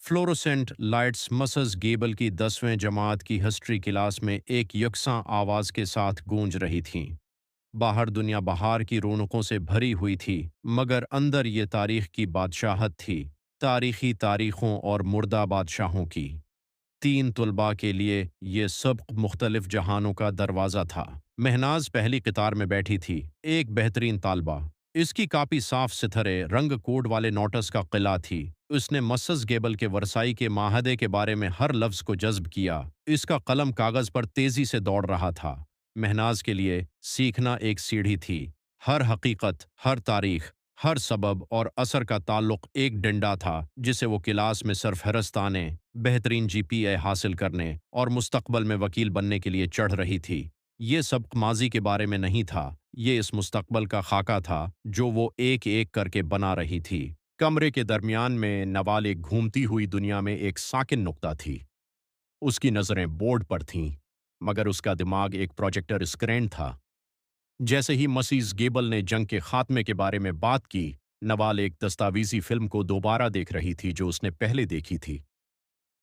Fluorescent lights मसस Gable की 10वें जमात की हिस्ट्री क्लास में एक यकसां आवाज़ के साथ गूंज रही थीं। बाहर दुनिया बहार की रौनकों से भरी हुई थी, मगर अंदर ये तारीख की बादशाहत थी, तारीखी तारीखों और मुर्दा बादशाहों की। 3 तलबा के लिए ये सबक मुख्तलिफ जहानों का दरवाज़ा था। महनाज पहली कतार में बैठी थी, एक बेहतरीन तालबा। इसकी कापी साफ सिथरे रंग कोड वाले नोटिस का किला थी। उसने मसस गेबल के वरसाई के माहदे के बारे में हर लफ्ज़ को जज्ब किया। इसका कलम कागज़ पर तेज़ी से दौड़ रहा था। महनाज के लिए सीखना एक सीढ़ी थी। हर हकीकत, हर तारीख, हर सबब और असर का ताल्लुक एक डंडा था जिसे वो क्लास में सरफहरस्त आने, बेहतरीन जीपीए हासिल करने और मुस्तकबल में वकील बनने के लिए चढ़ रही थी। ये सबक माजी के बारे में नहीं था, ये इस मुस्तकबल का खाका था जो वो एक एक करके बना रही थी। कमरे के दरमियान में नवाल एक घूमती हुई दुनिया में एक साकिन नुक्ता थी। उसकी नज़रें बोर्ड पर थीं, मगर उसका दिमाग एक प्रोजेक्टर स्क्रीन था। जैसे ही मसीज गेबल ने जंग के खात्मे के बारे में बात की, नवाल एक दस्तावेजी फिल्म को दोबारा देख रही थी जो उसने पहले देखी थी।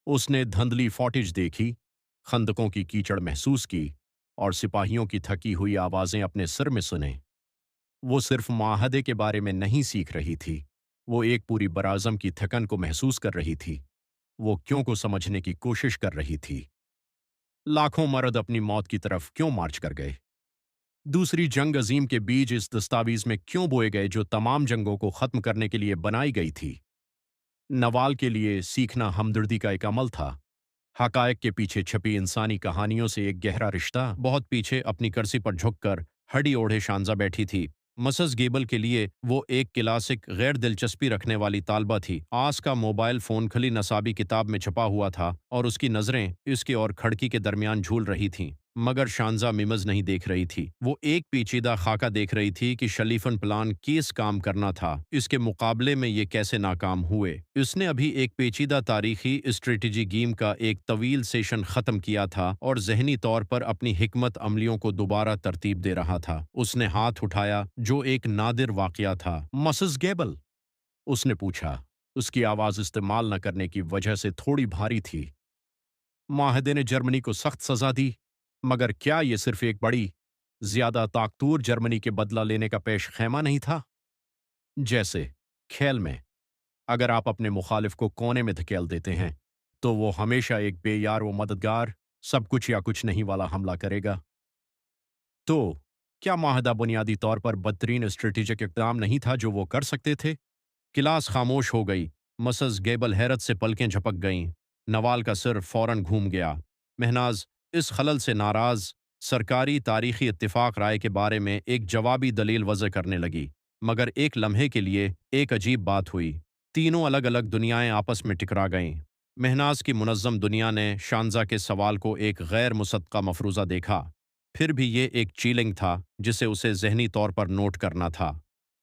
उसने धंधली फॉटेज देखी, खंदकों की कीचड़ महसूस की और सिपाहियों की थकी हुई आवाज़ें अपने सिर में सुने। वो सिर्फ माहदे के बारे में नहीं सीख रही थी, वो एक पूरी बराज़म की थकन को महसूस कर रही थी। वो क्यों को समझने की कोशिश कर रही थी। लाखों मर्द अपनी मौत की तरफ क्यों मार्च कर गए। दूसरी जंग अजीम के बीज इस दस्तावेज में क्यों बोए गए जो तमाम जंगों को ख़त्म करने के लिए बनाई गई थी। नवाल के लिए सीखना हमदर्दी का एक अमल था। हकायक के पीछे छपी इंसानी कहानियों से एक गहरा रिश्ता। बहुत पीछे अपनी कर्सी पर झुककर हडी ओढ़े शांजा बैठी थी। मसस गेबल के लिए वो एक क्लासिक गैर दिलचस्पी रखने वाली तालबा थी। आस का मोबाइल फ़ोन खली नसाबी किताब में छपा हुआ था और उसकी नज़रें इसके और खिड़की के दरमियान झूल रही थीं। मगर शांजा मिमज नहीं देख रही थी। वो एक पेचीदा खाका देख रही थी कि शलीफन प्लान किस काम करना था, इसके मुकाबले में ये कैसे नाकाम हुए। उसने अभी एक पेचीदा तारीखी स्ट्रेटजी गेम का एक तवील सेशन ख़त्म किया था और जहनी तौर पर अपनी हिकमत अमलियों को दोबारा तरतीब दे रहा था। उसने हाथ उठाया जो एक नादिर वाक़या था। मसस गेबल, उसने पूछा। उसकी आवाज़ इस्तेमाल न करने की वजह से थोड़ी भारी थी। माहदे ने जर्मनी को सख्त सज़ा दी, मगर क्या ये सिर्फ एक बड़ी, ज्यादा ताकतूर जर्मनी के बदला लेने का पेश खैमा नहीं था? जैसे खेल में, अगर आप अपने मुखालिफ को कोने में धकेल देते हैं, तो वो हमेशा एक बेयार व मददगार, सब कुछ या कुछ नहीं वाला हमला करेगा। तो क्या माहदा बुनियादी तौर पर बदतरीन स्ट्रेटेजिक इक़दाम नहीं था जो वो कर सकते थे? क्लास खामोश हो गई। मसस गेबल हैरत से पलकें झपक गईं। नवाल का सिर फौरन घूम गया। महनाज इस खलल से नाराज सरकारी तारीखी इत्तिफाक राय के बारे में एक जवाबी दलील वज़ह करने लगी। मगर एक लम्हे के लिए एक अजीब बात हुई। तीनों अलग अलग दुनियाएं आपस में टकरा गईं। महनाज की मुनज़्ज़म दुनिया ने शानजा के सवाल को एक गैर मुसद्दक़ा मफरूज़ा देखा। फिर भी ये एक चीलिंग था जिसे उसे ज़हनी तौर पर नोट करना था।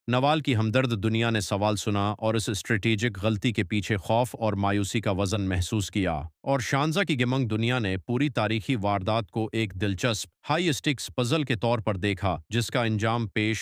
नवाल की हमदर्द दुनिया ने सवाल सुना और इस स्ट्रेटेजिक गलती के पीछे खौफ और मायूसी का वजन महसूस किया। और शानजा की गेमंग दुनिया ने पूरी तारीखी वारदात को एक दिलचस्प हाई स्टिक्स पजल के तौर पर देखा जिसका अंजाम पेश